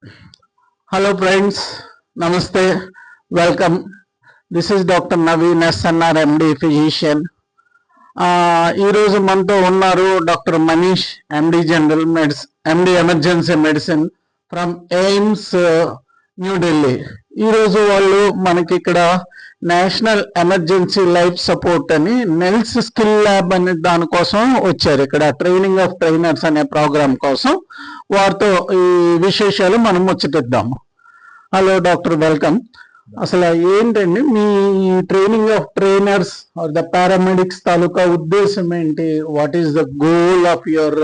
Hello friends, Namaste, welcome. This is Dr. Naveen SNR MD physician. ఈరోజు మనతో ఉన్నారు doctor Manish MD general medicine MD emergency medicine from AIIMS New Delhi. ఈరోజు వాళ్ళు మనకి ఇక్కడ నేషనల్ ఎమర్జెన్సీ లైఫ్ సపోర్ట్ అని నెల్స్ స్కిల్ ల్యాబ్ అనే దానికోసం వచ్చారు. ఇక్కడ ట్రైనింగ్ ఆఫ్ ట్రైనర్స్ అనే ప్రోగ్రామ్ కోసం వారితో ఈ విశేషాలు మనం ముచ్చటిద్దాము. Hello doctor, welcome. అసలు ఏంటండి మీ training of trainers or the paramedics తాలూకా ఉద్దేశం ఏంటి? What is the goal of your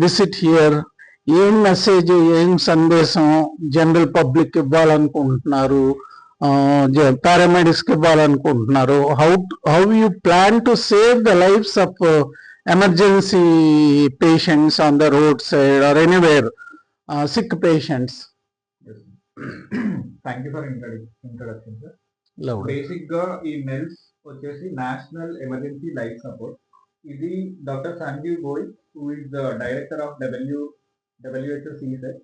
visit here? ఏం మెసేజ్, ఏం సందేశం జనరల్ పబ్లిక్ ఇవ్వాలనుకుంటున్నారు, పారామెడిక్స్ ఇవ్వాలనుకుంటున్నారు? How you plan to save the lives of emergency patients on the road side or anywhere, sick patients? Thank you for introduction sir. Basic గా ఈ NELS వచ్చేసి national emergency life support. ఇది doctor Sanjeev Goyal, who is the director of WHO CSET,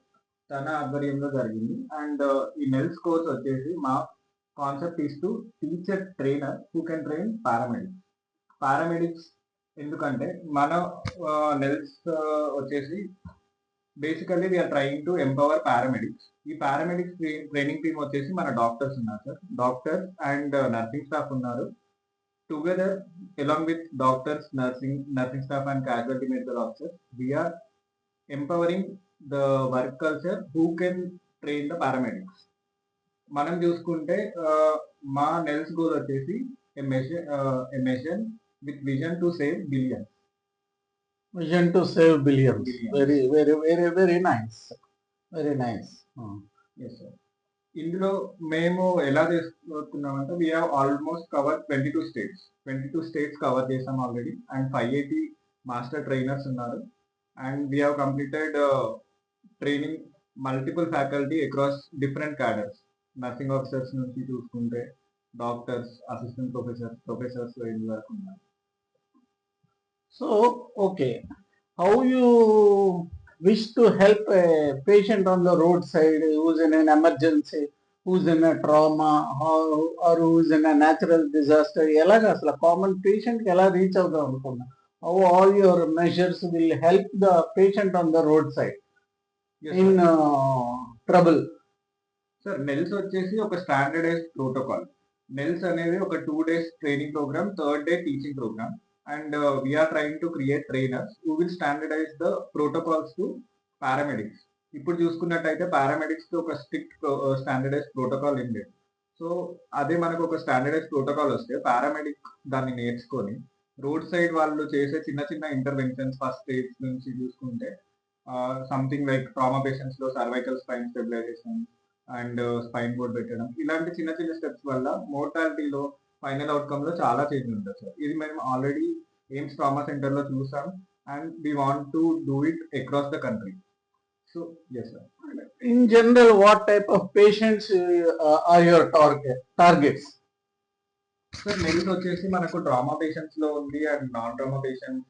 తన ఆధ్వర్యంలో జరిగింది. And ఈ నెల్స్ course వచ్చేసి మా concept is to teach a trainer who can train paramedics. ఎందుకంటే మన నెల్స్ వచ్చేసి basically we are trying to empower paramedics. ఈ పారామెడిక్స్ ట్రైనింగ్ టీమ్ వచ్చేసి మన డాక్టర్స్ ఉన్నారు sir. Doctors and nursing staff ఉన్నారు. Together along with doctors, nursing staff and casualty medical officers, we are empowering the work culture who can train the paramedics. మనం చూసుకుంటే మా NELS goal వచ్చేసి a with vision to save billions. Vision to save billions. Very nice. Very nice. Yes, sir. ఇందులో మేము ఎలా చేసుకుంటున్నామంటే we have almost cover 22 states cover చేసాం already. And 580 master trainers ఉన్నారు. And we have completed training multiple faculty across different cadres. Nursing officers నుంచి చూసుకుంటే doctors, assistant professors range వరకు ఉన్నారు. So, okay, how you wish to help a patient on the roadside who's in an emergency, who's in a trauma, or who's in a natural disaster? ఎలాగ అసలు common పేషెంట్కి ఎలా reach అవుదాం అనుకున్నా? How all your measures will help the patient on the roadside in trouble? Sir, NELS వచ్చేసి ఒక standardised protocol. NELS అనేది ఒక 2 days training programme, 3rd day teaching programme. And we are trying to create trainers who will standardize the protocols to paramedics. ఇప్పుడు చూసుకున్నట్టయితే paramedics కి ఒక strict standardise protocol ఏం లేదు. సో అదే మనకు ఒక స్టాండర్డైజ్ ప్రోటోకాల్ వస్తే పారామెడిక్ దాన్ని నేర్చుకొని రోడ్ సైడ్ వాళ్ళు చేసే చిన్న చిన్న ఇంటర్వెన్షన్స్, ఫస్ట్ ఎయిడ్స్ నుంచి చూసుకుంటే సంథింగ్ లైక్ ట్రామా పేషెంట్స్ లో cervical spine stabilization and spine board పెట్టడం, ఇలాంటి చిన్న చిన్న స్టెప్స్ వల్ల మోర్టాలిటీలో, ఫైనల్ అవుట్కమ్ లో చాలా చేంజ్ ఉంటుంది సార్. ఇది మేము ఆల్రెడీ ఎయిమ్స్ ట్రామా సెంటర్ లో చూసాం. And we want to do it across the country. So yes sir. In general, what type of patients are your targets? Sir, NELS వచ్చేసి మనకు trauma patients లో ఉంది and non trauma patients.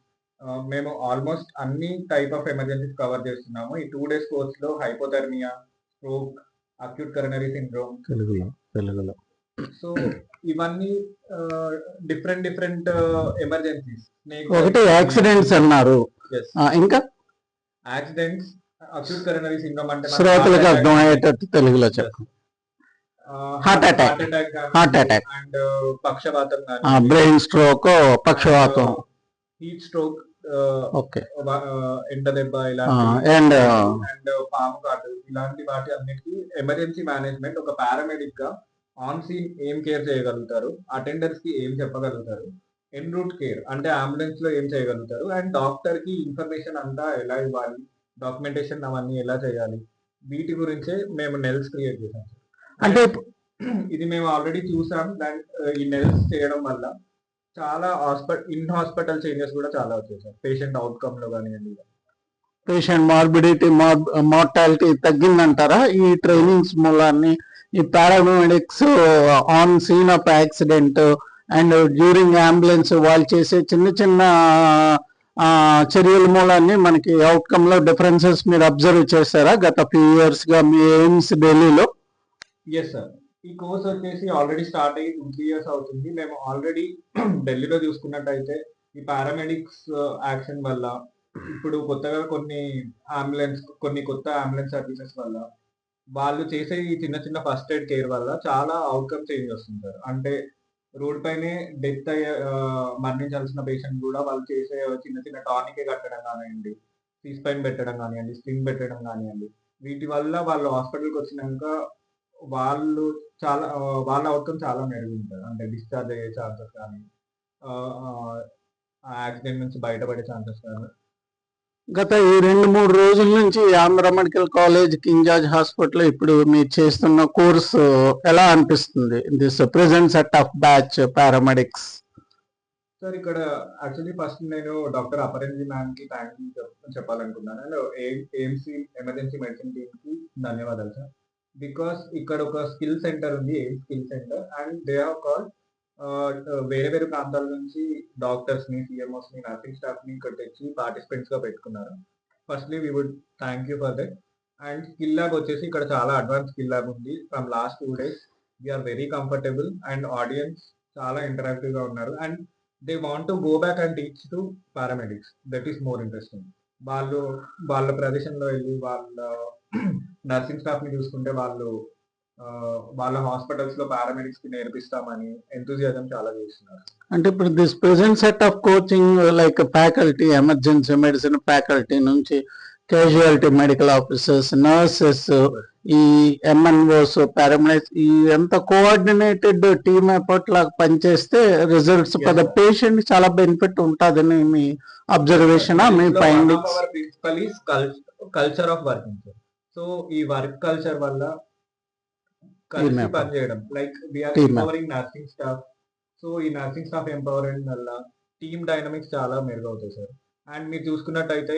మేము almost అన్ని type of emergencies cover చేస్తున్నాము. ఈ 2 days కోర్స్ లో hypothermia, stroke, acute coronary syndrome, తెలుగులో. సో ఇవన్నీ డిఫరెంట్ ఎమర్జెన్సీస్. ఒకటి యాక్సిడెంట్స్ అన్నారు, ఇంకా యాక్సిడెంట్స్, అక్యూట్ కరోనరీ సిండ్రోమ్ అంటే శ్రోతలకు అర్థమయ్యేటట్టు తెలుగులో చెప్పు. హార్ట్ అటాక్ అండ్ పక్షవాతం, బ్రెయిన్ స్ట్రోక్, పక్షవాతం, హీట్ స్ట్రోక్, ఓకే, ఎండ దెబ్బ, ఇలాంటి అండ్ పాము కాటు, ఇలాంటి వాటి అన్నిటికీ ఎమర్జెన్సీ మేనేజ్మెంట్ ఒక పారామెడిక్ గా ఆన్ సీన్ ఏం కేర్ చేయగలుగుతారు, అటెండర్స్ కి ఏం చెప్పగలుగుతారు, ఎన్ రూట్ కేర్ అంటే అంబులెన్స్ లో ఏం చేయగలుగుతారు, అండ్ డాక్టర్ కి ఇన్ఫర్మేషన్ అంతా ఎలా ఇవ్వాలి, డాక్యుమెంటేషన్ అవన్నీ ఎలా చేయాలి, వీటి గురించే మేము నెల్స్ క్రియేట్ చేసాం. అంటే ఇది మేము ఆల్రెడీ చూసాం. ఈ నెల్స్ చేయడం వల్ల చాలా ఇన్ హాస్పిటల్ చేంజెస్ కూడా చాలా వచ్చాయి సార్. పేషెంట్ అవుట్కమ్ లో కానివ్వండి, పేషెంట్ మార్బిడిటీ, మార్టాలిటీ తగ్గిందంటారా ఈ ట్రైనింగ్స్ మూలాన్ని? ఈ paramedics on scene of accident and during ambulance వాళ్ళు చేసే చిన్న చిన్న చర్యల మూలాన్ని మనకి అవుట్కమ్ లో డిఫరెన్సెస్ మీరు అబ్జర్వ్ చేశారా గత ఫ్యూ ఇయర్స్ గా మీ ఎయిమ్స్ ఢిల్లీలో? ఎస్ సార్, ఈ కోర్స్ వచ్చేసి ఆల్రెడీ స్టార్ట్ అయ్యి 2-3 ఇయర్స్ అవుతుంది. మేము ఆల్రెడీ ఢిల్లీలో చూసుకున్నట్టయితే ఈ పారామెడిక్స్ యాక్షన్ వల్ల ఇప్పుడు కొత్తగా కొన్ని కొత్త అంబులెన్స్ సర్వీసెస్ వల్ల వాళ్ళు చేసే ఈ చిన్న చిన్న ఫస్ట్ ఎయిడ్ కేర్ వల్ల చాలా అవుట్కమ్ చేంజ్ వస్తుంది సార్. అంటే రోడ్ పైనే డెత్ అయ్యే మరణించాల్సిన పేషెంట్ కూడా వాళ్ళు చేసే చిన్న చిన్న టానికే కట్టడం కానివ్వండి, సీస్పైన్ పెట్టడం కానివ్వండి, స్ట్రింగ్ పెట్టడం కానివ్వండి, వీటి వల్ల వాళ్ళు హాస్పిటల్కి వచ్చినాక వాళ్ళు వాళ్ళ అవుట్కమ్ చాలా మెరుగుంటుంది. అంటే డిశ్చార్జ్ అయ్యే ఛాన్సెస్ కానీ, ఆ యాక్సిడెంట్ నుంచి బయటపడే ఛాన్సెస్ కానీ. గత ఈ 2-3 రోజుల నుంచి Andhra medical college king hospital ఇప్పుడు మీరు చేస్తున్న కోర్సు ఎలా అనిపిస్తుంది? This present set of batch paramedics. Sir, ఇక్కడ యాక్చువల్లీ ఫస్ట్ నేను డాక్టర్ అపరంజి మ్యామ్ కి థ్యాంక్ యూ చెప్పాలనుకున్నాను. And AMC emergency medicine team కి ధన్యవాదాలు సార్. బికాస్ ఇక్కడ ఒక స్కిల్ సెంటర్ ఉంది, AIIMS skill centre, and they have call వేరే వేరే ప్రాంతాల నుంచి డాక్టర్స్ ని, సిఎంఓస్ ని, నర్సింగ్ స్టాఫ్ ని ఇక్కడ తెచ్చి పార్టిసిపెంట్స్ గా పెట్టుకున్నారు. Firstly we would thank you for that. And skill lab వచ్చేసి ఇక్కడ చాలా అడ్వాన్స్ స్కిల్ ల్యాబ్ ఉంది. From last 2 days we are very comfortable and audience చాలా ఇంటరాక్టివ్ గా ఉన్నారు. And they want to go back and teach to paramedics. That is more interesting. వాళ్ళు వాళ్ళ ప్రదేశంలో వెళ్ళి వాళ్ళ నర్సింగ్ స్టాఫ్ ని చూసుకుంటే వాళ్ళ హాస్పిటల్స్ లో పారామెడిక్స్ కి నేర్పిస్తామని ఎంతూజియాజం చాలా చేస్తున్నారు. అంటే ఇప్పుడు this present set of coaching like faculty, emergency medicine faculty నుంచి క్యాజువాలిటీ మెడికల్ ఆఫీసర్స్, నర్సెస్, ఈ ఎంఎన్ఓస్, పారామెడిక్స్, ఈ ఎంత కోఆర్డినేటెడ్ టీమ్ ఎఫర్ట్ లాగా పనిచేస్తే రిజల్ట్స్ ఫర్ ద పేషెంట్ చాలా బెనిఫిట్ ఉంటుందని మీ అబ్జర్వేషన్, మీ findings? Principle is culture of working. So ఈ వర్క్ కల్చర్ వల్ల కలిసి పనిచేయడం, like we are empowering nursing staff. So ఈ నర్సింగ్ స్టాఫ్ ఎంపవరింగ్ వల్ల టీమ్ డైనమిక్స్ చాలా మెరుగవుతాయి సార్. అండ్ మీరు చూసుకున్నట్టయితే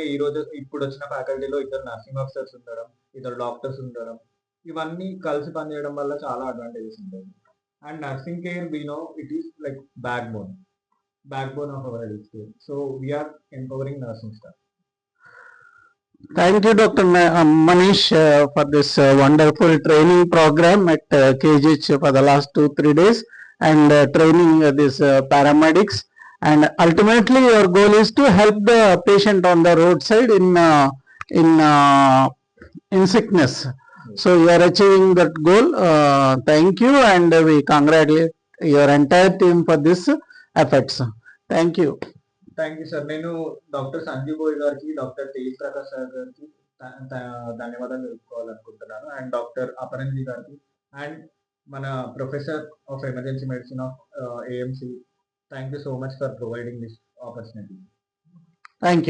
ఇప్పుడు వచ్చిన ఫ్యాకల్టీలో 2 నర్సింగ్ ఆఫీసర్స్ ఉండడం, 2 డాక్టర్స్ ఉండడం, ఇవన్నీ కలిసి పనిచేయడం వల్ల చాలా అడ్వాంటేజెస్ ఉంటాయి. And nursing care we know it is like backbone of our health care. So we are empowering nursing staff. Thank you, Dr. Manish, for this wonderful training program at KGH for the last 2-3 days and training this paramedics. And ultimately, your goal is to help the patient on the roadside in sickness. So you are achieving that goal. Thank you, and we congratulate your entire team for this efforts. Thank you. Thank you sir. నేను doctor Sanjeev బోయ్ గారికి, doctor Tej Prakash sir గారికి ధన్యవాదాలు తెలుపుకోవాలనుకుంటున్నాను. And doctor అపరంజి గారికి, and మన professor of emergency medicine of AMC. Thank you so much for providing this opportunity. Thank you.